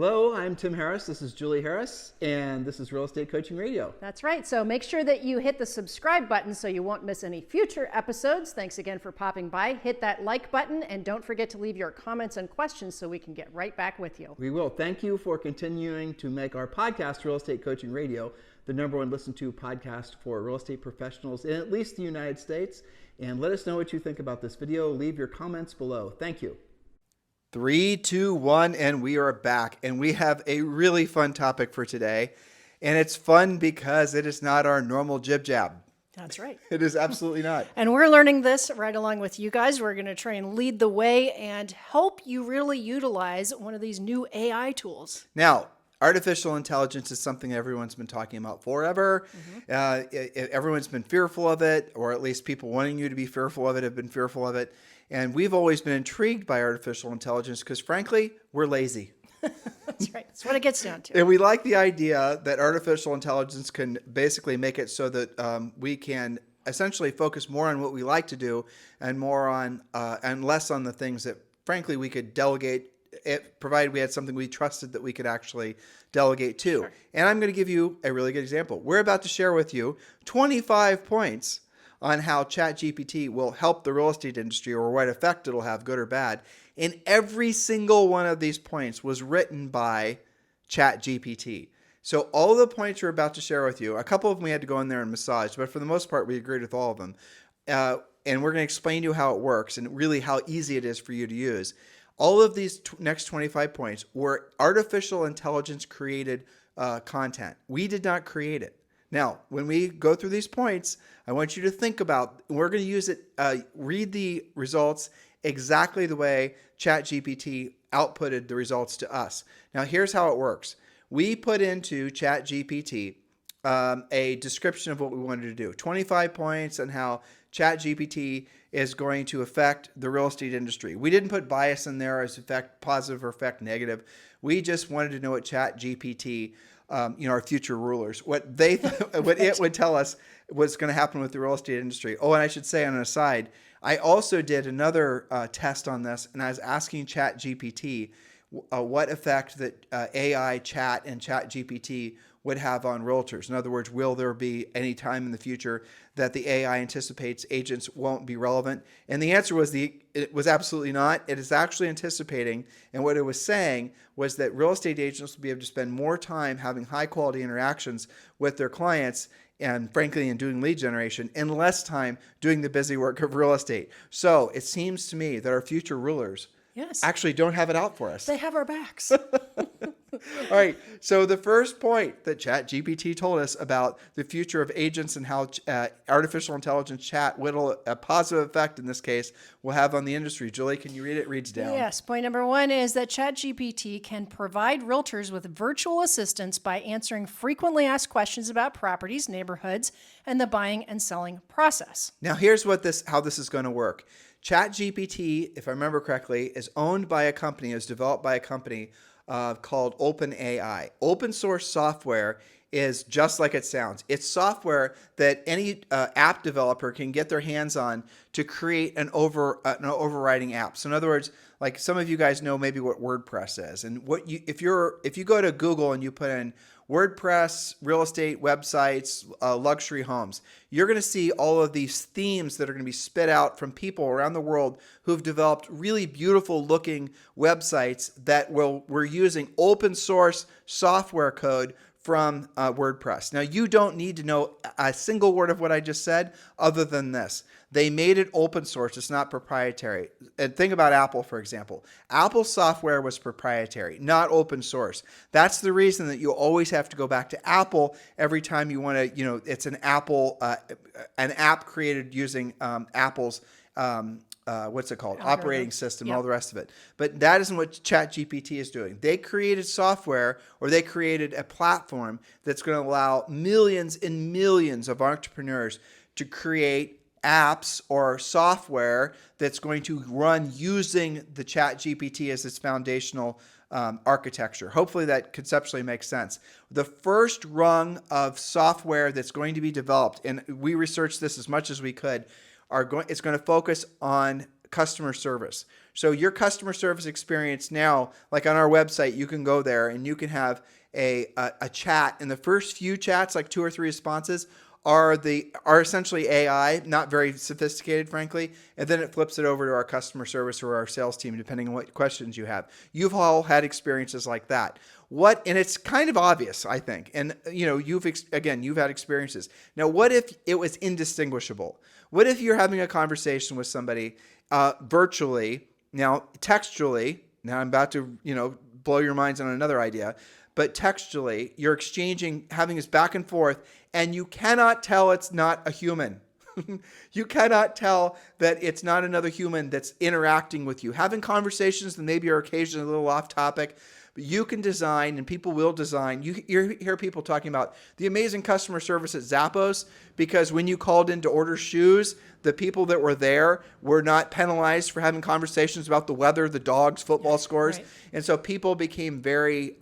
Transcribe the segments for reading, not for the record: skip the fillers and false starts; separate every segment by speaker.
Speaker 1: Hello, I'm Tim Harris. This is Julie Harris, and this is Real Estate Coaching Radio.
Speaker 2: That's right. So make sure that you hit the subscribe button so you won't miss any future episodes. Thanks again for popping by. Hit that like button, and don't forget to leave your comments and questions so we can get right back with you.
Speaker 1: We will. Thank you for continuing to make our podcast, Real Estate Coaching Radio, the #1 listened to podcast for real estate professionals in at least the United States. And let us know what you think about this video. Leave your comments below. Thank you.
Speaker 3: 3, 2, 1, and we are back. And we have a really fun topic for today. And it's fun because it is not our normal jib jab.
Speaker 2: That's right.
Speaker 3: It is absolutely not.
Speaker 2: And we're learning this right along with you guys. We're going to try and lead the way and help you really utilize one of these new AI tools.
Speaker 3: Now, artificial intelligence is something everyone's been talking about forever. Everyone's been fearful of it, or at least people wanting you to be fearful of it have been fearful of it. And we've always been intrigued by artificial intelligence because, frankly, we're lazy.
Speaker 2: That's right. That's what it gets down to.
Speaker 3: And we like the idea that artificial intelligence can basically make it so that we can essentially focus more on what we like to do and more on and less on the things that, frankly, we could delegate, provided we had something we trusted that we could actually delegate to.
Speaker 2: Sure.
Speaker 3: And I'm going to give you a really good example. We're about to share with you 25 points on how ChatGPT will help the real estate industry, or what effect it'll have, good or bad. And every single one of these points was written by ChatGPT. So all the points we're about to share with you, a couple of them we had to go in there and massage, but for the most part, we agreed with all of them. And we're going to explain to you how it works and really how easy it is for you to use. All of these next 25 points were artificial intelligence created content. We did not create it. Now, when we go through these points, I want you to think about, we're going to use it, read the results exactly the way ChatGPT outputted the results to us. Now, here's how it works. We put into ChatGPT a description of what we wanted to do. 25 points on how ChatGPT is going to affect the real estate industry. We didn't put bias in there as affect positive or affect negative. We just wanted to know what ChatGPT, our future rulers, what it would tell us was going to happen with the real estate industry. Oh, and I should say on an aside, I also did another test on this, and I was asking ChatGPT what effect that AI chat and ChatGPT would have on realtors. In other words, will there be any time in the future that the AI anticipates agents won't be relevant? And the answer was it was absolutely not. It is actually anticipating, and what it was saying was that real estate agents will be able to spend more time having high quality interactions with their clients and, frankly, in doing lead generation, and less time doing the busy work of real estate. So it seems to me that our future rulers actually don't have it out for us.
Speaker 2: They have our backs.
Speaker 3: All right. So the first point that ChatGPT told us about the future of agents and how artificial intelligence chat, what a positive effect in this case will have on the industry. Julie, can you read it? It reads down.
Speaker 2: Yes. Point number 1 is that ChatGPT can provide realtors with virtual assistance by answering frequently asked questions about properties, neighborhoods, and the buying and selling process.
Speaker 3: Now, here's how this is going to work. ChatGPT, if I remember correctly, is owned by a company, is developed by a company called OpenAI. Open source software is just like it sounds. It's software that any app developer can get their hands on to create an overriding app. So in other words, like some of you guys know maybe what WordPress is, and if you go to Google and you put in WordPress, real estate websites, luxury homes, you're going to see all of these themes that are going to be spit out from people around the world who've developed really beautiful looking websites that we're using open source software code from WordPress. Now, you don't need to know a single word of what I just said other than this. They made it open source. It's not proprietary. And think about Apple, for example. Apple software was proprietary, not open source. That's the reason that you always have to go back to Apple every time you want to, it's an app created using Apple's what's it called? Operating system, all the rest of it. But that isn't what ChatGPT is doing. They created software, or they created a platform that's going to allow millions and millions of entrepreneurs to create apps or software that's going to run using the ChatGPT as its foundational architecture. Hopefully that conceptually makes sense. The first rung of software that's going to be developed, and we researched this as much as we could, it's going to focus on customer service. So your customer service experience now, like on our website, you can go there and you can have a chat. And the first few chats, like 2 or 3 responses, are essentially AI, not very sophisticated, frankly. And then it flips it over to our customer service or our sales team, depending on what questions you have. You've all had experiences like that. And it's kind of obvious, I think. And you've had experiences. Now, what if it was indistinguishable? What if you're having a conversation with somebody virtually, now textually? Now I'm about to blow your minds on another idea. But textually, you're having this back and forth, and you cannot tell it's not a human. You cannot tell that it's not another human that's interacting with you. Having conversations that maybe are occasionally a little off topic, but you can design, and people will design. You hear people talking about the amazing customer service at Zappos, because when you called in to order shoes, the people that were there were not penalized for having conversations about the weather, the dogs, football scores. Right. And so people became very,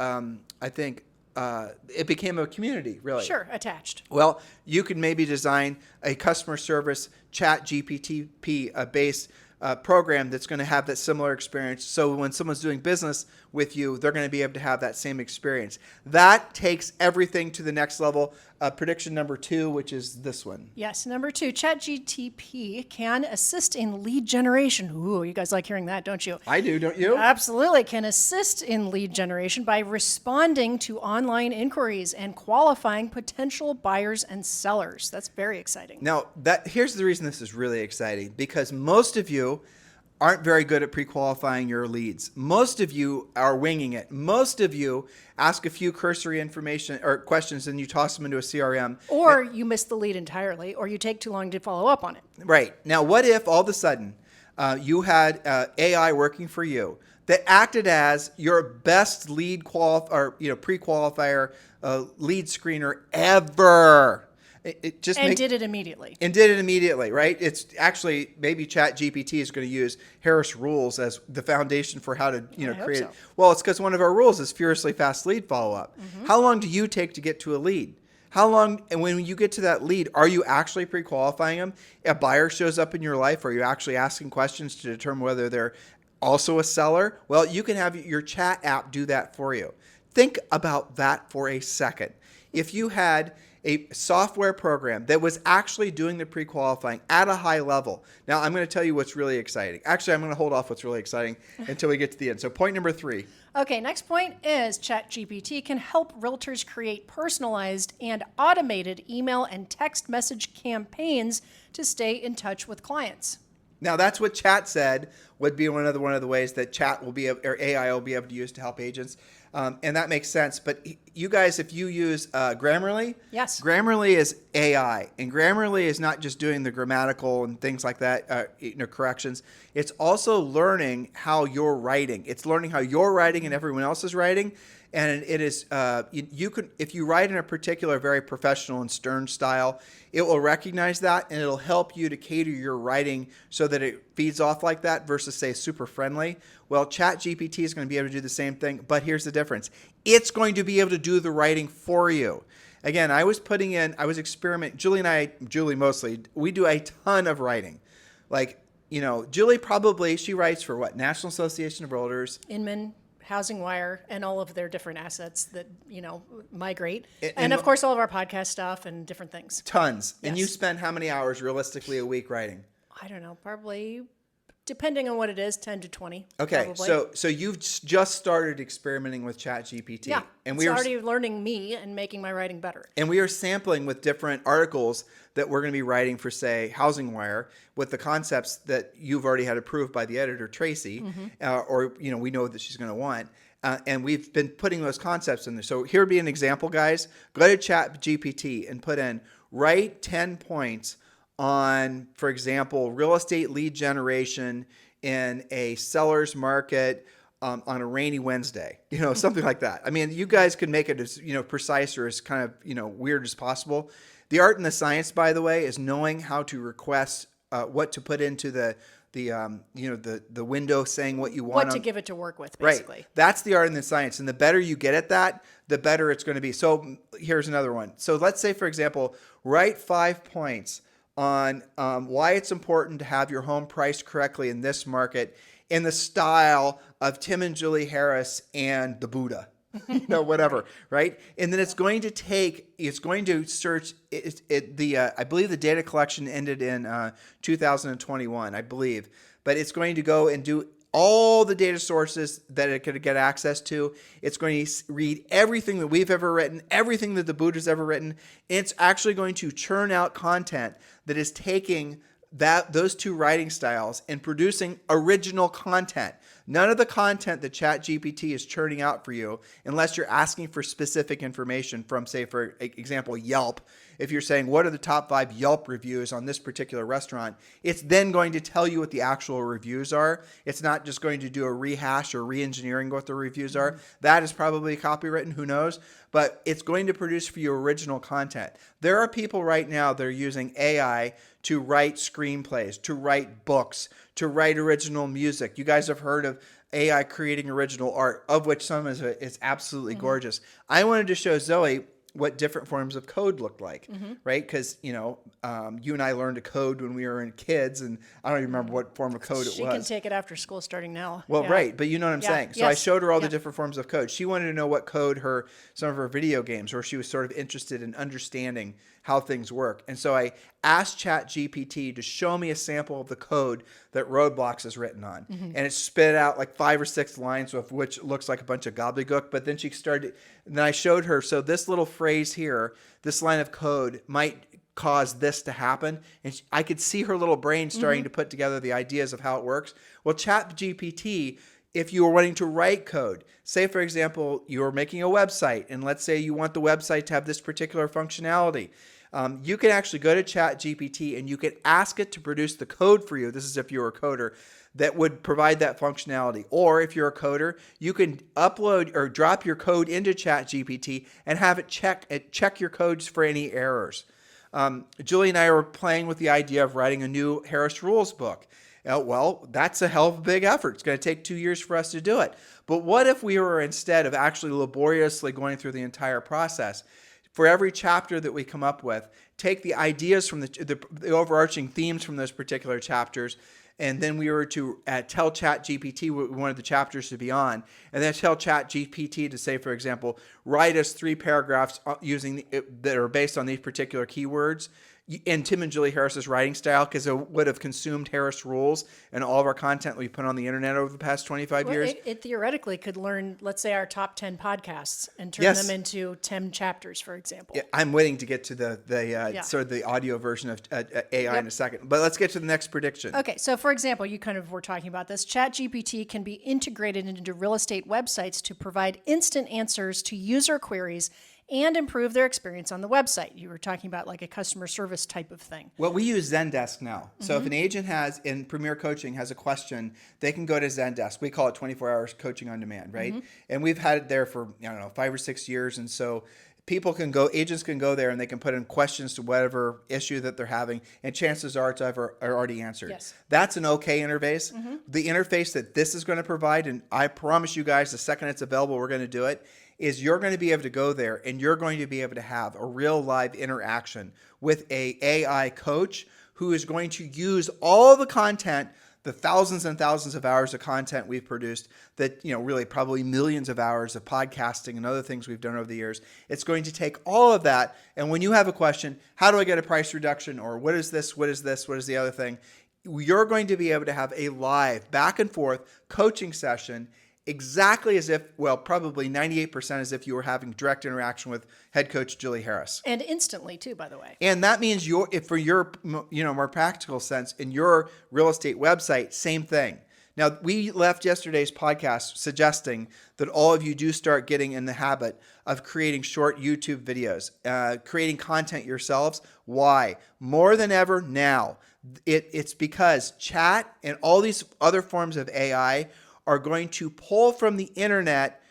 Speaker 3: it became a community, really.
Speaker 2: Sure, attached.
Speaker 3: Well, you could maybe design a customer service ChatGPT based program that's going to have that similar experience. So when someone's doing business with you, they're going to be able to have that same experience. That takes everything to the next level. Prediction number 2, which is this one.
Speaker 2: Yes, number 2, ChatGPT can assist in lead generation. Ooh, you guys like hearing that, don't you?
Speaker 3: I do, don't you?
Speaker 2: Absolutely. Can assist in lead generation by responding to online inquiries and qualifying potential buyers and sellers. That's very exciting.
Speaker 3: Now, here's the reason this is really exciting, because most of you aren't very good at pre-qualifying your leads. Most of you are winging it. Most of you ask a few cursory information or questions and you toss them into a CRM.
Speaker 2: Or you miss the lead entirely, or you take too long to follow up on it.
Speaker 3: Right. Now, what if all of a sudden you had AI working for you that acted as your best lead pre-qualifier lead screener ever?
Speaker 2: Did it immediately.
Speaker 3: And did it immediately, right? It's actually, maybe ChatGPT is going to use Harris rules as the foundation for how to create it. Well, it's because one of our rules is furiously fast lead follow-up. Mm-hmm. How long do you take to get to a lead? How long, and when you get to that lead, are you actually pre-qualifying them? A buyer shows up in your life, are you actually asking questions to determine whether they're also a seller? Well, you can have your chat app do that for you. Think about that for a second. If you had a software program that was actually doing the pre-qualifying at a high level. Now, I'm going to tell you what's really exciting. Actually, I'm going to hold off what's really exciting until we get to the end. So point number 3.
Speaker 2: Okay, next point is ChatGPT can help realtors create personalized and automated email and text message campaigns to stay in touch with clients.
Speaker 3: Now, that's what Chat said would be one of the ways that Chat will be, or AI will be able to use to help agents. And that makes sense. But you guys, if you use Grammarly,
Speaker 2: yes,
Speaker 3: Grammarly is AI, and Grammarly is not just doing the grammatical and things like that, corrections. It's also learning how you're writing. It's learning how you're writing and everyone else is writing. And it is you could, if you write in a particular very professional and stern style, it will recognize that and it'll help you to cater your writing so that it feeds off like that versus say super friendly. Well, ChatGPT is going to be able to do the same thing, but here's the difference. It's going to be able to do the writing for you. Again, I was experimenting. Julie mostly, we do a ton of writing. Like, Julie she writes for what? National Association of Realtors.
Speaker 2: Inman. Housing Wire, and all of their different assets that, migrate. And of course, all of our podcast stuff and different things.
Speaker 3: Tons.
Speaker 2: Yes.
Speaker 3: And you spend how many hours realistically a week writing?
Speaker 2: I don't know, probably, depending on what it is, 10 to 20.
Speaker 3: Okay,
Speaker 2: probably.
Speaker 3: so you've just started experimenting with ChatGPT.
Speaker 2: Yeah,
Speaker 3: and
Speaker 2: it's already learning me and making my writing better.
Speaker 3: And we are sampling with different articles that we're going to be writing for, say, Housing Wire, with the concepts that you've already had approved by the editor, Tracy, or we know that she's going to want. And we've been putting those concepts in there. So here would be an example, guys. Go to ChatGPT and put in, write 10 points on, for example, real estate lead generation in a seller's market on a rainy Wednesday, something like that. I mean, you guys can make it as, precise or as kind of, weird as possible. The art and the science, by the way, is knowing how to request what to put into the window, saying what you want.
Speaker 2: What to give it to work with, basically.
Speaker 3: Right. That's the art and the science. And the better you get at that, the better it's going to be. So here's another one. So let's say, for example, write 5 points on why it's important to have your home priced correctly in this market in the style of Tim and Julie Harris and the Buddha. Whatever, right? And then it's going to search I believe the data collection ended in 2021, I believe, but it's going to go and do all the data sources that it could get access to. It's going to read everything that we've ever written, everything that the Buddha's ever written. And it's actually going to churn out content that is taking those two writing styles and producing original content. None of the content that ChatGPT is churning out for you, unless you're asking for specific information from, say, for example, Yelp. If you're saying, what are the top 5 Yelp reviews on this particular restaurant, it's then going to tell you what the actual reviews are. It's not just going to do a rehash or re-engineering what the reviews are. That is probably copywritten, who knows? But it's going to produce for you original content. There are people right now that are using AI to write screenplays, to write books, to write original music. You guys have heard of AI creating original art, of which some is absolutely gorgeous. I wanted to show Zoe what different forms of code looked like, right? Because, you and I learned to code when we were in kids, and I don't even remember what form of code it was.
Speaker 2: She can take it after school starting now.
Speaker 3: Well,
Speaker 2: Yeah.
Speaker 3: right, but you know what I'm saying. So I
Speaker 2: Yes.
Speaker 3: showed her all the
Speaker 2: Yeah.
Speaker 3: different forms of code. She wanted to know what code some of her video games, or she was sort of interested in understanding how things work. And so I asked ChatGPT to show me a sample of the code that Roadblocks is written on. And it spit out like 5 or 6 lines, of which looks like a bunch of gobbledygook. But then then I showed her, so this little phrase here, this line of code might cause this to happen. And I could see her little brain starting to put together the ideas of how it works. Well, ChatGPT, if you were wanting to write code, say, for example, you're making a website, and let's say you want the website to have this particular functionality. You can actually go to ChatGPT and you can ask it to produce the code for you. This is if you're a coder that would provide that functionality. Or if you're a coder, you can upload or drop your code into ChatGPT and have it check your codes for any errors. Julie and I were playing with the idea of writing a new Harris Rules book. Well, that's a hell of a big effort. It's going to take 2 years for us to do it. But what if we were, instead of actually laboriously going through the entire process, for every chapter that we come up with, take the ideas from the overarching themes from those particular chapters, and then we were to tell ChatGPT what we wanted the chapters to be on, and then tell ChatGPT to say, for example, write us 3 paragraphs that are based on these particular keywords in Tim and Julie Harris's writing style, because it would have consumed Harris Rules and all of our content we put on the internet over the past 25 years.
Speaker 2: It theoretically could learn, let's say, our top 10 podcasts and turn
Speaker 3: Yes.
Speaker 2: them into 10 chapters, for example.
Speaker 3: Yeah, I'm waiting to get to the sort of the audio version of AI in a second. But let's get to the next prediction.
Speaker 2: Okay, so for example, you kind of were talking about this. ChatGPT can be integrated into real estate websites to provide instant answers to user queries and improve their experience on the website. You were talking about like a customer service type of thing.
Speaker 3: Well, we use Zendesk now. So if an agent in Premier Coaching has a question, they can go to Zendesk. We call it 24 hours coaching on demand, right? And we've had it there for, 5 or 6 years. And so agents can go there and they can put in questions to whatever issue that they're having, and chances are are already answered.
Speaker 2: Yes.
Speaker 3: That's an okay interface. The interface that this is going to provide, and I promise you guys, the second it's available, we're going to do it, is you're going to be able to go there and you're going to be able to have a real live interaction with a AI coach who is going to use all the content, the thousands and thousands of hours of content we've produced, that, really probably millions of hours of podcasting and other things we've done over the years. It's going to take all of that. And when you have a question, how do I get a price reduction? Or what is this? What is this? What is the other thing? You're going to be able to have a live back and forth coaching session, exactly as if, probably 98% as if you were having direct interaction with head coach Julie Harris.
Speaker 2: And instantly too, by the way.
Speaker 3: And that means for your, more practical sense, in your real estate website, same thing. Now, we left yesterday's podcast suggesting that all of you do start getting in the habit of creating short YouTube videos, creating content yourselves. Why? More than ever now, it's because chat and all these other forms of AI are going to pull from the internet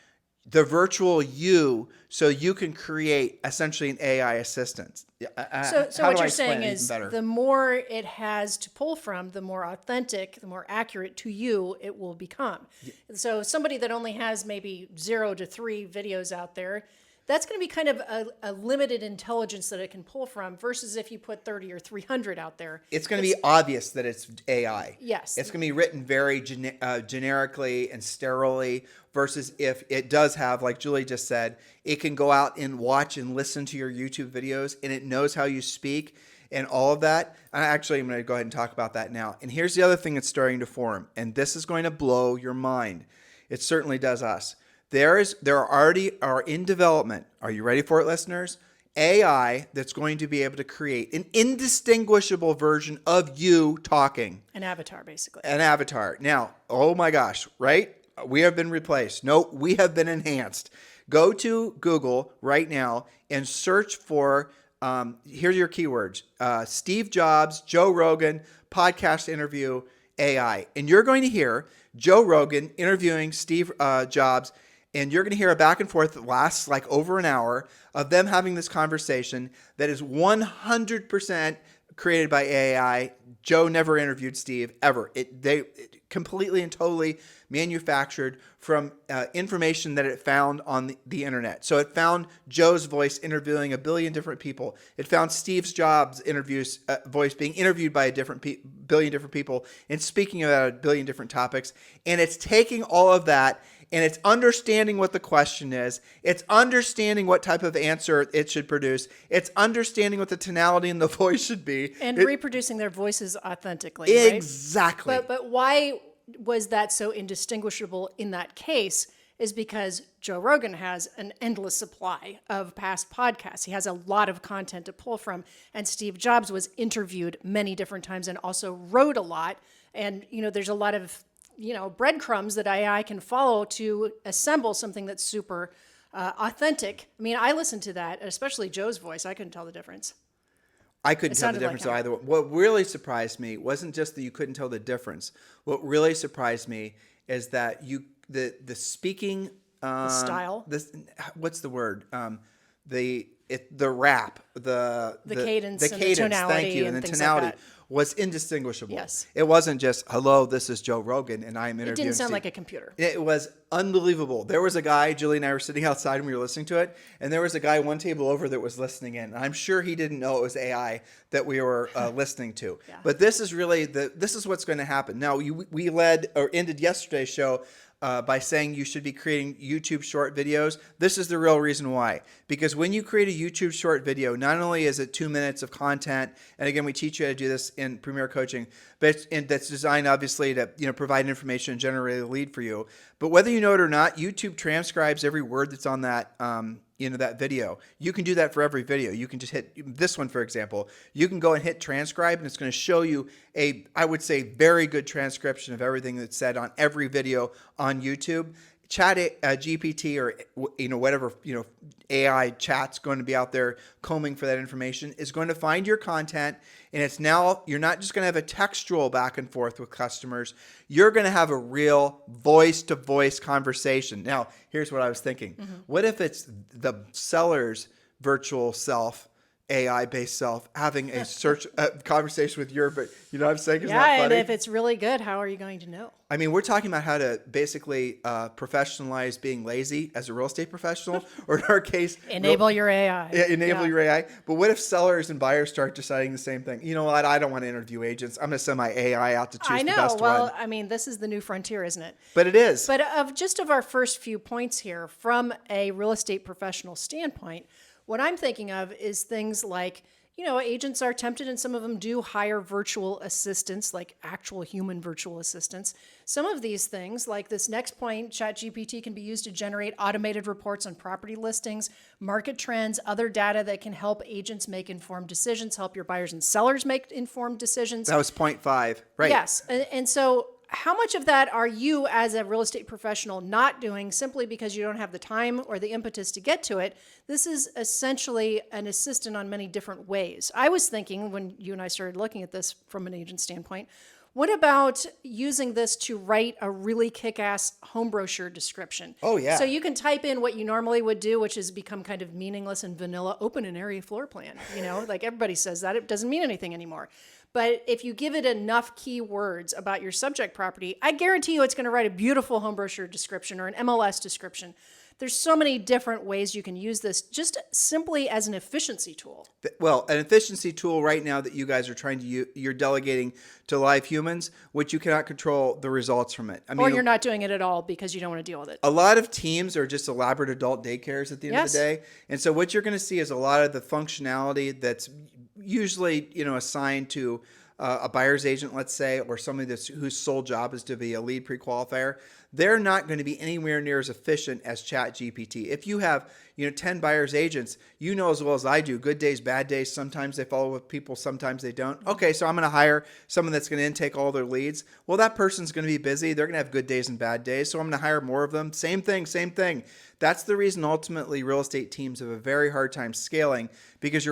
Speaker 3: the virtual you, so you can create essentially an AI assistant.
Speaker 2: So what you're saying is the more it has to pull from, the more authentic, the more accurate to you it will become. Yeah. So somebody that only has maybe 0 to 3 videos out there, that's going to be kind of a limited intelligence that it can pull from versus if you put 30 or 300 out there.
Speaker 3: It's going to be obvious that it's AI.
Speaker 2: Yes.
Speaker 3: It's going to be written very generically and sterilely versus if it does have, like Julie just said, it can go out and watch and listen to your YouTube videos and it knows how you speak and all of that. Actually, I'm going to go ahead and talk about that now. And here's the other thing that's starting to form, and this is going to blow your mind. It certainly does us. There already are in development. Are you ready for it, listeners? AI that's going to be able to create an indistinguishable version of you talking.
Speaker 2: An avatar, basically.
Speaker 3: An avatar. Now, oh my gosh, right? We have been replaced. No, we have been enhanced. Go to Google right now and search for, here are your keywords, Steve Jobs, Joe Rogan, podcast interview, AI. And you're going to hear Joe Rogan interviewing Steve Jobs, and you're going to hear a back and forth that lasts like over an hour of them having this conversation that is 100% created by AI. Joe never interviewed Steve ever. They completely and totally manufactured from information that it found on the internet. So it found Joe's voice interviewing a billion different people. It found Steve Jobs' voice being interviewed by a billion different people and speaking about a billion different topics. And it's taking all of that and it's understanding what the question is. It's understanding what type of answer it should produce. It's understanding what the tonality in the voice should be.
Speaker 2: And reproducing their voices authentically, right?
Speaker 3: Exactly.
Speaker 2: But why was that so indistinguishable in that case is because Joe Rogan has an endless supply of past podcasts. He has a lot of content to pull from. And Steve Jobs was interviewed many different times and also wrote a lot. And, there's a lot of breadcrumbs that AI can follow to assemble something that's super authentic. I mean, I listened to that, especially Joe's voice. I couldn't tell the difference.
Speaker 3: I couldn't tell the difference either. What really surprised me wasn't just that you couldn't tell the difference. What really surprised me is that the speaking
Speaker 2: the style.
Speaker 3: What's the word? The rap, the
Speaker 2: cadence,
Speaker 3: the cadence.
Speaker 2: tonality,
Speaker 3: thank you, and the
Speaker 2: things
Speaker 3: tonality.
Speaker 2: like that.
Speaker 3: Was indistinguishable.
Speaker 2: Yes.
Speaker 3: It wasn't just, hello, this is Joe Rogan, and I'm interviewing
Speaker 2: It didn't sound
Speaker 3: Steve.
Speaker 2: like a computer.
Speaker 3: It was unbelievable. There was a guy, Julie and I were sitting outside and we were listening to it, and there was a guy one table over that was listening in. I'm sure he didn't know it was AI that we were listening to.
Speaker 2: Yeah.
Speaker 3: But this is really, this is what's going to happen. Now, we ended yesterday's show by saying you should be creating YouTube short videos. This is the real reason why. Because when you create a YouTube short video, not only is it 2 minutes of content, and again, we teach you how to do this in Premier Coaching, but that's designed obviously to provide information and generate a lead for you. But whether you know it or not, YouTube transcribes every word that's on that that video. You can do that for every video. You can just hit this one, for example. You can go and hit transcribe, and it's going to show you I would say, very good transcription of everything that's said on every video on YouTube. GPT or whatever AI chat's going to be out there combing for that information is going to find your content, and it's now you're not just going to have a textual back and forth with customers. You're going to have a real voice-to-voice conversation. Now, here's what I was thinking. Mm-hmm. What if it's the seller's virtual self, AI-based self, having a conversation with your, but you know what I'm saying? Isn't that funny?
Speaker 2: And if it's really good, how are you going to know?
Speaker 3: I mean, we're talking about how to basically professionalize being lazy as a real estate professional, or in our case,
Speaker 2: enable your AI.
Speaker 3: Enable your AI. But what if sellers and buyers start deciding the same thing? You know what? I don't want to interview agents. I'm going to send my AI out to choose the best one.
Speaker 2: Well, I mean, this is the new frontier, isn't it?
Speaker 3: But it is.
Speaker 2: But of our first few points here, from a real estate professional standpoint, what I'm thinking of is things like, agents are tempted, and some of them do hire virtual assistants, like actual human virtual assistants. Some of these things, like this next point, ChatGPT can be used to generate automated reports on property listings, market trends, other data that can help agents make informed decisions, help your buyers and sellers make informed decisions.
Speaker 3: That was point 5, right?
Speaker 2: Yes. And so how much of that are you as a real estate professional not doing simply because you don't have the time or the impetus to get to it? This is essentially an assistant on many different ways. I was thinking when you and I started looking at this from an agent standpoint, what about using this to write a really kick-ass home brochure description?
Speaker 3: Oh, yeah.
Speaker 2: So you can type in what you normally would do, which has become kind of meaningless and vanilla, open an area floor plan. Like everybody says that. It doesn't mean anything anymore. But if you give it enough keywords about your subject property, I guarantee you it's going to write a beautiful home brochure description or an MLS description. There's so many different ways you can use this just simply as an efficiency tool.
Speaker 3: Well, an efficiency tool right now that you guys are trying to use, you're delegating to live humans, which you cannot control the results from it.
Speaker 2: Or you're not doing it at all because you don't want to deal with it.
Speaker 3: A lot of teams are just elaborate adult daycares at the end of the day. And so what you're going to see is a lot of the functionality that's usually, assigned to a buyer's agent, let's say, or somebody whose sole job is to be a lead pre-qualifier. They're not going to be anywhere near as efficient as ChatGPT. If you have, 10 buyer's agents, as well as I do, good days, bad days. Sometimes they follow with people, sometimes they don't. Okay, so I'm going to hire someone that's going to intake all their leads. Well, that person's going to be busy. They're going to have good days and bad days. So I'm going to hire more of them. Same thing. That's the reason ultimately real estate teams have a very hard time scaling, because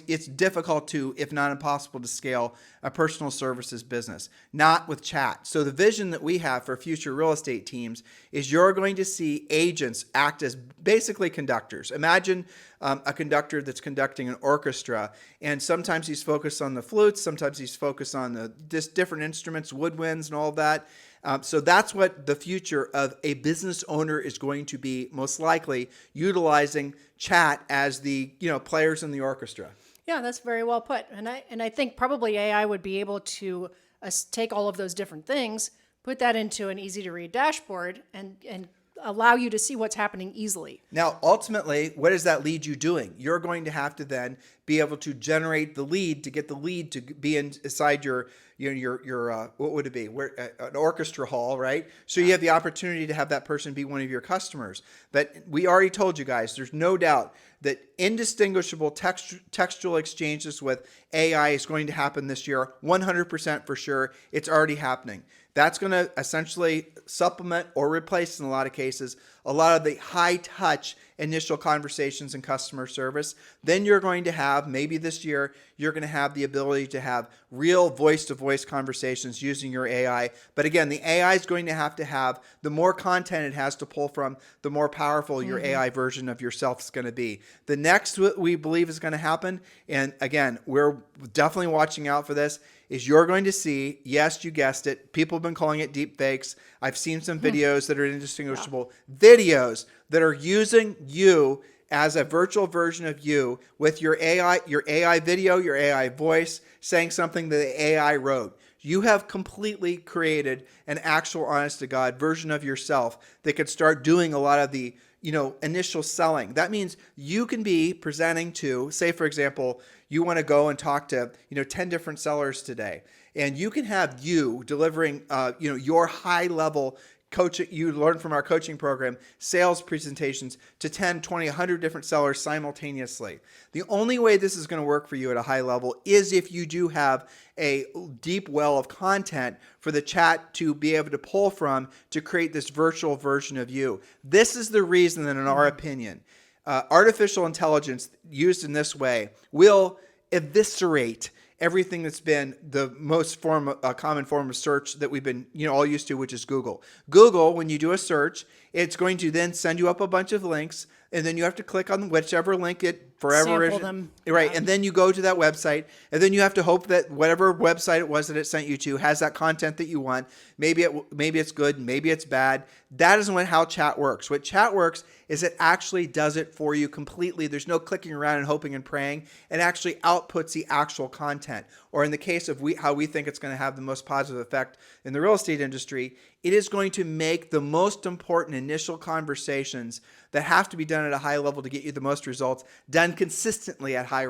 Speaker 3: it's difficult to, if not impossible, to scale a personal services business, not with chat. So the vision that we have for future real estate teams is you're going to see agents act as basically conductors. Imagine a conductor that's conducting an orchestra, and sometimes he's focused on the flutes, sometimes he's focused on the different instruments, woodwinds and all of that. So that's what the future of a business owner is going to be, most likely utilizing chat as the players in the orchestra.
Speaker 2: Yeah, that's very well put. And I think probably AI would be able to take all of those different things, put that into an easy to read dashboard, and allow you to see what's happening easily.
Speaker 3: Now, ultimately, what does that lead you doing? You're going to have to then be able to generate the lead to get the lead to be inside your what would it be? An orchestra hall, right? So you have the opportunity to have that person be one of your customers. But we already told you guys, there's no doubt that indistinguishable textual exchanges with AI is going to happen this year, 100% for sure. It's already happening. That's going to essentially supplement or replace, in a lot of cases, a lot of the high-touch initial conversations in customer service. Then you're going to have, maybe this year, you're going to have the ability to have real voice-to-voice conversations using your AI. But again, the AI is going to have the more content it has to pull from, the more powerful your AI version of yourself is going to be. The next what we believe is going to happen, and again, we're definitely watching out for this, is you're going to see, yes, you guessed it, people have been calling it deep fakes. I've seen some videos that are indistinguishable, videos that are using you as a virtual version of you with your AI video, your AI voice, saying something that the AI wrote. You have completely created an actual honest-to-God version of yourself that could start doing a lot of the initial selling. That means you can be presenting to, say, for example, you want to go and talk to, 10 different sellers today. And you can have you delivering, your high level coaching, you learn from our coaching program, sales presentations to 10, 20, 100 different sellers simultaneously. The only way this is going to work for you at a high level is if you do have a deep well of content for the chat to be able to pull from to create this virtual version of you. This is the reason that, in our opinion, artificial intelligence used in this way will eviscerate everything that's been the most common form of search that we've been all used to, which is Google. Google, when you do a search, it's going to then send you up a bunch of links, and then you have to click on whichever link it forever
Speaker 2: sample them.
Speaker 3: Right, and then you go to that website, and then you have to hope that whatever website it was that it sent you to has that content that you want. Maybe it's good, maybe it's bad. That isn't how chat works. What chat works is it actually does it for you completely. There's no clicking around and hoping and praying. It actually outputs the actual content. Or in the case of how we think it's going to have the most positive effect in the real estate industry, it is going to make the most important initial conversations that have to be done at a high level to get you the most results done consistently at high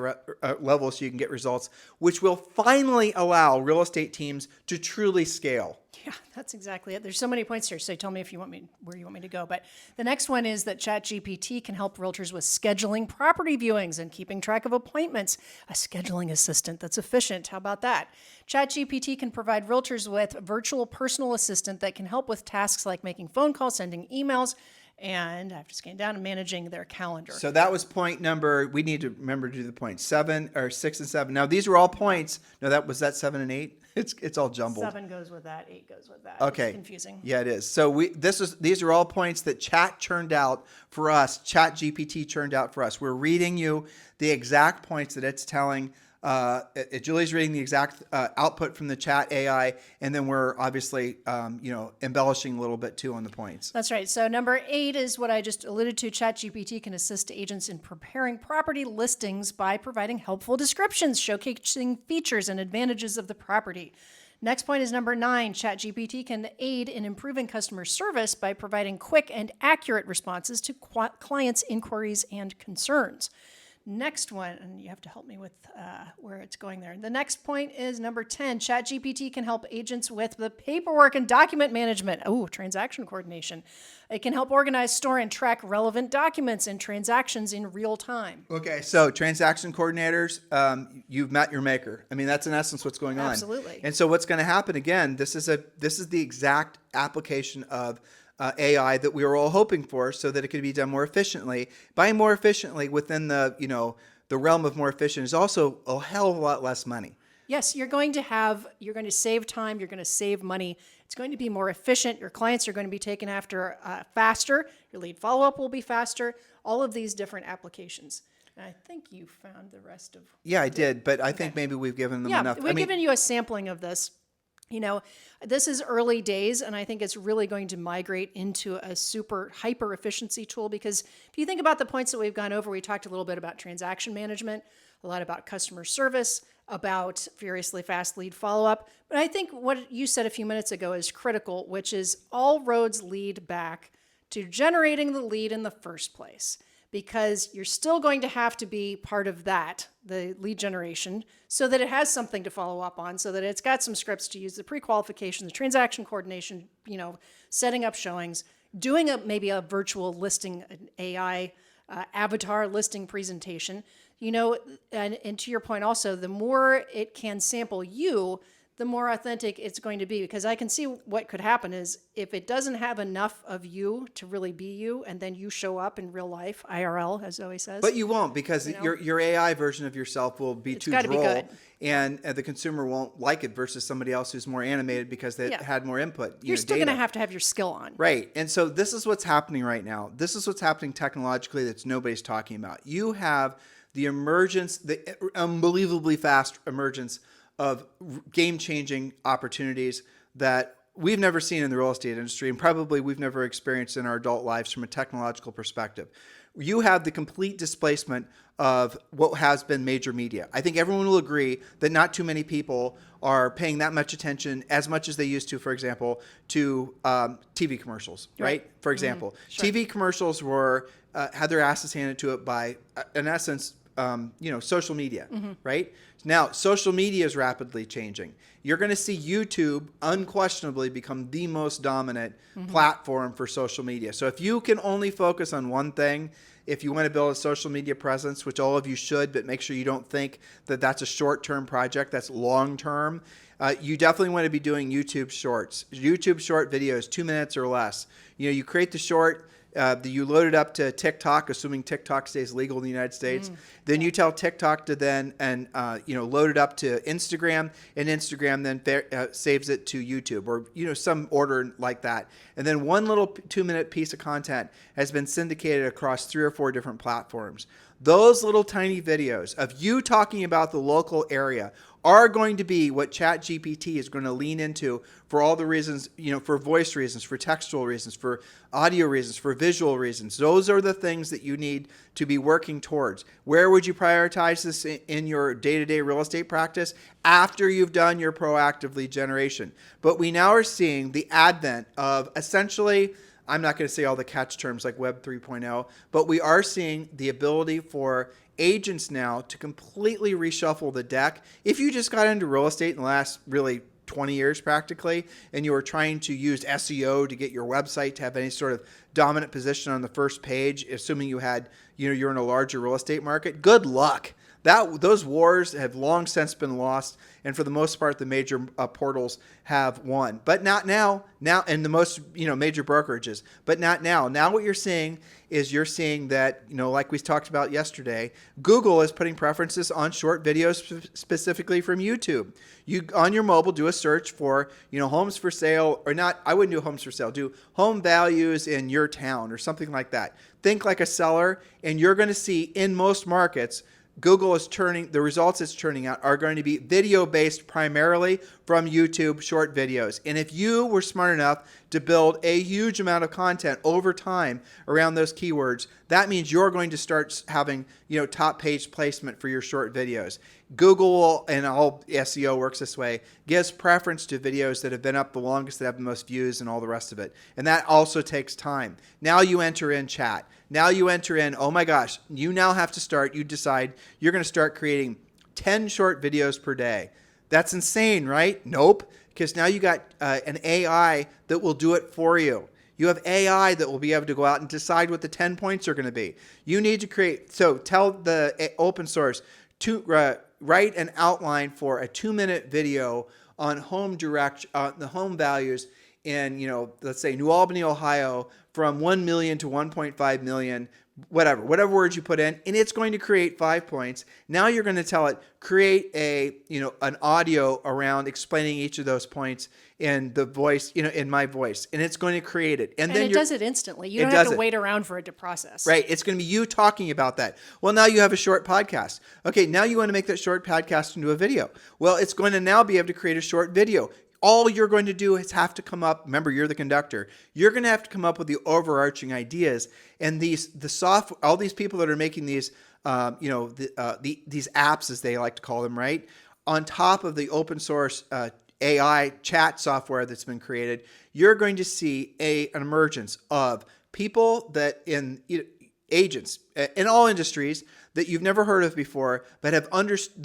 Speaker 3: levels so you can get results, which will finally allow real estate teams to truly scale.
Speaker 2: Yeah, that's exactly it. There's so many points here. So tell me where you want me to go. But the next one is that ChatGPT can help realtors with scheduling property viewings and keeping track of appointments. A scheduling assistant that's efficient. How about that? ChatGPT can provide realtors with a virtual personal assistant that can help with tasks like making phone calls, sending emails, and I have to scan down and managing their calendar.
Speaker 3: So that was point number. We need to remember to do the point 7 or 6 and 7. Now these were all points. No, was that 7 and 8. It's all jumbled.
Speaker 2: 7 goes with that. 8 goes with that.
Speaker 3: Okay.
Speaker 2: It's confusing.
Speaker 3: Yeah, it is. So these are all points that Chat churned out for us. ChatGPT churned out for us. We're reading you the exact points that it's telling Julie's reading the exact output from the chat AI, and then we're obviously, embellishing a little bit too on the points.
Speaker 2: That's right. So number 8 is what I just alluded to. ChatGPT can assist agents in preparing property listings by providing helpful descriptions, showcasing features and advantages of the property. Next point is number 9. ChatGPT can aid in improving customer service by providing quick and accurate responses to clients' inquiries and concerns. Next one, and you have to help me with where it's going there. The next point is number 10. ChatGPT can help agents with the paperwork and document management. Oh, transaction coordination. It can help organize, store, and track relevant documents and transactions in real time.
Speaker 3: Okay, so transaction coordinators, you've met your maker. I mean, that's in essence what's going on.
Speaker 2: Absolutely.
Speaker 3: And so what's going to happen again? This is the exact application of AI that we were all hoping for, so that it could be done more efficiently. By more efficiently, within the realm of more efficient, is also a hell of a lot less money.
Speaker 2: Yes, you're going to save time, you're going to save money. It's going to be more efficient. Your clients are going to be taken after faster. Your lead follow-up will be faster. All of these different applications. And I think you found the rest of.
Speaker 3: Yeah, I did, but I think maybe we've given them enough.
Speaker 2: Yeah, we've given you a sampling of this. This is early days, and I think it's really going to migrate into a super hyper efficiency tool, because if you think about the points that we've gone over, we talked a little bit about transaction management, a lot about customer service, about furiously fast lead follow-up. But I think what you said a few minutes ago is critical, which is all roads lead back to generating the lead in the first place, because you're still going to have to be part of that, the lead generation, so that it has something to follow up on, so that it's got some scripts to use, the pre-qualification, the transaction coordination, setting up showings, doing maybe a virtual listing, an AI avatar listing presentation, and to your point also, the more it can sample you, the more authentic it's going to be. Because I can see what could happen is if it doesn't have enough of you to really be you, and then you show up in real life, IRL, as Zoe says.
Speaker 3: But you won't, because your AI version of yourself will be too droll,
Speaker 2: be good.
Speaker 3: and the consumer won't like it versus somebody else who's more animated because they had more input.
Speaker 2: You're still going to have your skill on.
Speaker 3: Right. And so this is what's happening right now. This is what's happening technologically that's nobody's talking about. You have the unbelievably fast emergence of game-changing opportunities that we've never seen in the real estate industry, and probably we've never experienced in our adult lives from a technological perspective. You have the complete displacement of what has been major media. I think everyone will agree that not too many people are paying that much attention, as much as they used to, for example, to TV commercials, right? For example,
Speaker 2: Sure.
Speaker 3: TV commercials were had their asses handed to it by, in essence, social media, right? Now, social media is rapidly changing. You're going to see YouTube unquestionably become the most dominant platform for social media. So if you can only focus on one thing, if you want to build a social media presence, which all of you should, but make sure you don't think that that's a short-term project, that's long-term. You definitely want to be doing YouTube shorts. YouTube short videos, 2 minutes or less. You create the short, you load it up to TikTok, assuming TikTok stays legal in the United States. Then you tell TikTok to then load it up to Instagram, and Instagram then saves it to YouTube, or some order like that. And then one little 2-minute piece of content has been syndicated across 3 or 4 different platforms. Those little tiny videos of you talking about the local area are going to be what ChatGPT is going to lean into for all the reasons, for voice reasons, for textual reasons, for audio reasons, for visual reasons. Those are the things that you need to be working towards. Where would you prioritize this in your day-to-day real estate practice? After you've done your proactive lead generation. But we now are seeing the advent of essentially, I'm not going to say all the catch terms like Web 3.0, but we are seeing the ability for agents now to completely reshuffle the deck. If you just got into real estate in the last really 20 years practically, and you were trying to use SEO to get your website to have any sort of dominant position on the first page, assuming you had, you're in a larger real estate market, good luck. Those wars have long since been lost, and for the most part, the major portals have won. But not now. And the most major brokerages. But not now. Now what you're seeing is that like we talked about yesterday, Google is putting preferences on short videos specifically from YouTube. You on your mobile do a search for homes for sale, or not. I wouldn't do homes for sale. Do home values in your town or something like that. Think like a seller, and you're going to see in most markets the results it's churning out are going to be video based primarily from YouTube short videos. And if you were smart enough to build a huge amount of content over time around those keywords, that means you're going to start having, top page placement for your short videos. Google, and all SEO works this way, gives preference to videos that have been up the longest, that have the most views and all the rest of it. And that also takes time. Now you enter in chat. Now you enter in, oh my gosh, you now have to you decide you're going to start creating 10 short videos per day. That's insane, right? Nope. Because now you got an AI that will do it for you. You have AI that will be able to go out and decide what the 10 points are going to be. You need to tell the open source to write an outline for a 2-minute video on the home values in, let's say New Albany, Ohio, from 1 million to 1.5 million, whatever words you put in, and it's going to create 5 points. Now you're going to tell it, create an audio around explaining each of those points in the voice, in my voice, and it's going to create it. And then
Speaker 2: it does it instantly. You don't have to wait around for it to process.
Speaker 3: Right. It's going to be you talking about that. Well, now you have a short podcast. Okay, now you want to make that short podcast into a video. Well, it's going to now be able to create a short video. All you're going to do is have to come up. Remember, you're the conductor. You're going to have to come up with the overarching ideas. And all these people that are making these, these apps, as they like to call them, right, on top of the open source AI chat software that's been created, you're going to see an emergence of people agents in all industries that you've never heard of before, but they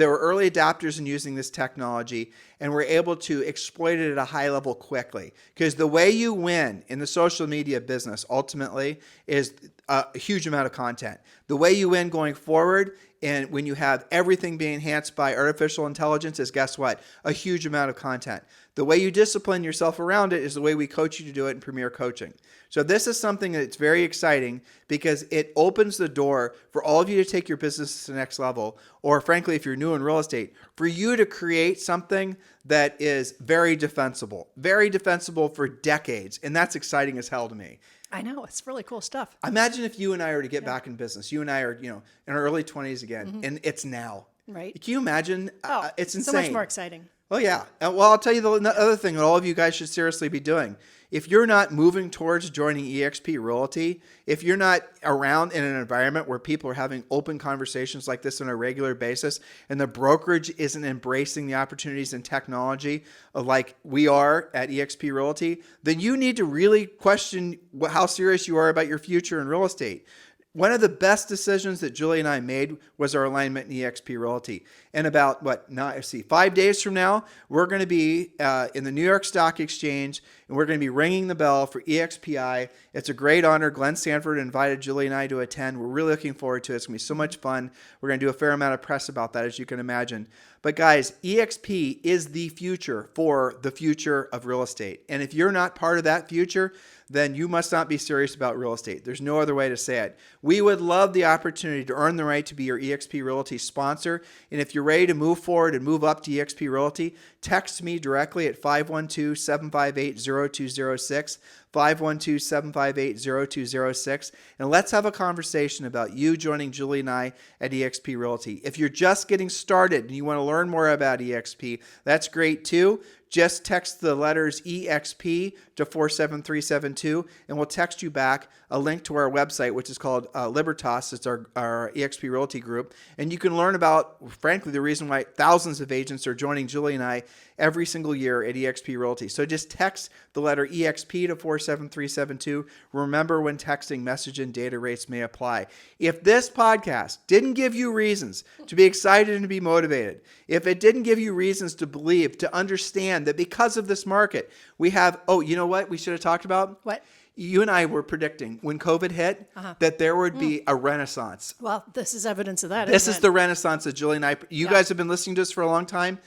Speaker 3: were early adopters in using this technology and were able to exploit it at a high level quickly. Because the way you win in the social media business ultimately is a huge amount of content. The way you win going forward, and when you have everything being enhanced by artificial intelligence, is, guess what? A huge amount of content. The way you discipline yourself around it is the way we coach you to do it in Premier Coaching. So this is something that's very exciting because it opens the door for all of you to take your business to the next level, or frankly, if you're new in real estate, for you to create something that is very defensible for decades. And that's exciting as hell to me.
Speaker 2: I know. It's really cool stuff.
Speaker 3: Imagine if you and I were to get back in business. You and I are, in our early 20s again, and it's now.
Speaker 2: Right.
Speaker 3: Can you imagine? It's insane.
Speaker 2: So much more exciting.
Speaker 3: Oh, yeah. Well, I'll tell you the other thing that all of you guys should seriously be doing. If you're not moving towards joining Exp Realty, if you're not around in an environment where people are having open conversations like this on a regular basis, and the brokerage isn't embracing the opportunities in technology like we are at Exp Realty, then you need to really question how serious you are about your future in real estate. One of the best decisions that Julie and I made was our alignment in Exp Realty. And about 5 days from now, we're going to be in the New York Stock Exchange, and we're going to be ringing the bell for EXPI. It's a great honor. Glenn Sanford invited Julie and I to attend. We're really looking forward to it. It's going to be so much fun. We're going to do a fair amount of press about that, as you can imagine. But guys, EXP is the future for the future of real estate. And if you're not part of that future, then you must not be serious about real estate. There's no other way to say it. We would love the opportunity to earn the right to be your Exp Realty sponsor. And if you're ready to move forward and move up to Exp Realty, text me directly at 512-758-0206, 512-758-0206, and let's have a conversation about you joining Julie and I at Exp Realty. If you're just getting started and you want to learn more about EXP, that's great too. Just text the letters EXP to 47372, and we'll text you back a link to our website, which is called Libertas. It's our Exp Realty group. And you can learn about, frankly, the reason why thousands of agents are joining Julie and I every single year at Exp Realty. So just text the letter EXP to 47372. Remember, when texting, message and data rates may apply. If this podcast didn't give you reasons to be excited and to be motivated, if it didn't give you reasons to believe, to understand that because of this market, we have, you know what we should have talked about?
Speaker 2: What?
Speaker 3: You and I were predicting when COVID hit that there would be a renaissance.
Speaker 2: Well, this is evidence of that.
Speaker 3: This is the renaissance that Julie and I, you guys have been listening to us for a long time.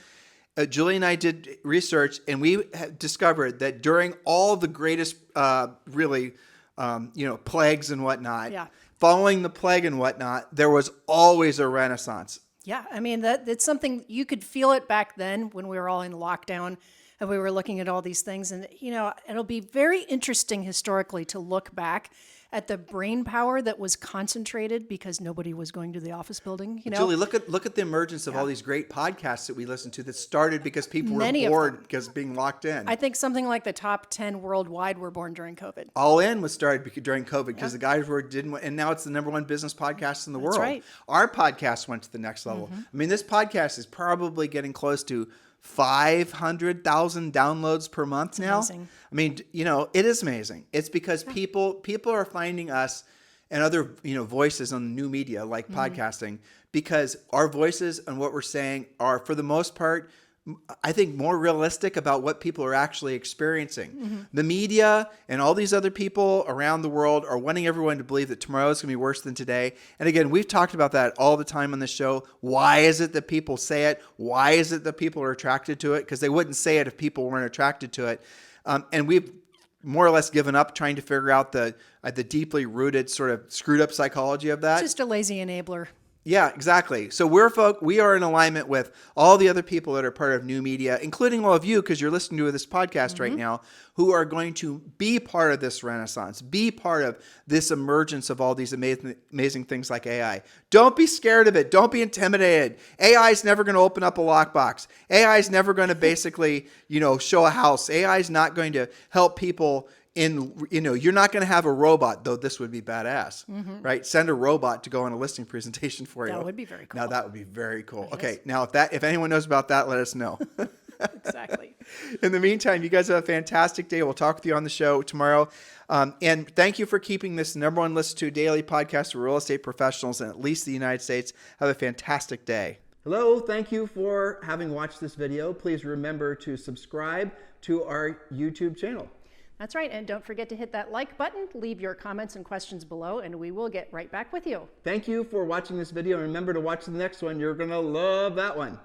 Speaker 3: Julie and I did research, and we discovered that during all the greatest, plagues and whatnot, following the plague and whatnot, there was always a renaissance.
Speaker 2: Yeah, I mean, it's something you could feel it back then when we were all in lockdown and we were looking at all these things. And, it'll be very interesting historically to look back at the brain power that was concentrated because nobody was going to the office building. You know,
Speaker 3: Julie, look at the emergence of all these great podcasts that we listen to that started because people
Speaker 2: Many
Speaker 3: were
Speaker 2: of
Speaker 3: bored because being locked in.
Speaker 2: I think something like the top 10 worldwide were born during COVID.
Speaker 3: All In was started during COVID because the guys didn't, and now it's the #1 business podcast in the world.
Speaker 2: right.
Speaker 3: Our podcast went to the next level. I mean, this podcast is probably getting close to 500,000 downloads per month now.
Speaker 2: Amazing.
Speaker 3: I mean, it is amazing. It's because people are finding us and other, voices on new media like podcasting, because our voices and what we're saying are, for the most part, I think, more realistic about what people are actually experiencing. The media and all these other people around the world are wanting everyone to believe that tomorrow is going to be worse than today. And again, we've talked about that all the time on the show. Why is it that people say it? Why is it that people are attracted to it? Because they wouldn't say it if people weren't attracted to it. And we've more or less given up trying to figure out the deeply rooted sort of screwed up psychology of that.
Speaker 2: Just a lazy enabler.
Speaker 3: Yeah, exactly. So we are in alignment with all the other people that are part of new media, including all of you, because you're listening to this podcast right now, who are going to be part of this renaissance, be part of this emergence of all these amazing things like AI. Don't be scared of it. Don't be intimidated. AI is never going to open up a lockbox. AI is never going to basically, show a house. AI is not going to help people. You're not going to have a robot, though this would be badass, right? Send a robot to go on a listing presentation for you.
Speaker 2: That would be very cool.
Speaker 3: Now that would be very cool. Okay, now if anyone knows about that, let us know.
Speaker 2: Exactly.
Speaker 3: In the meantime, you guys have a fantastic day. We'll talk with you on the show tomorrow. And thank you for keeping this #1 listened to daily podcast for real estate professionals in at least the United States. Have a fantastic day.
Speaker 1: Hello, thank you for having watched this video. Please remember to subscribe to our YouTube channel.
Speaker 2: That's right. And don't forget to hit that like button, leave your comments and questions below, and we will get right back with you.
Speaker 1: Thank you for watching this video. And remember to watch the next one. You're going to love that one.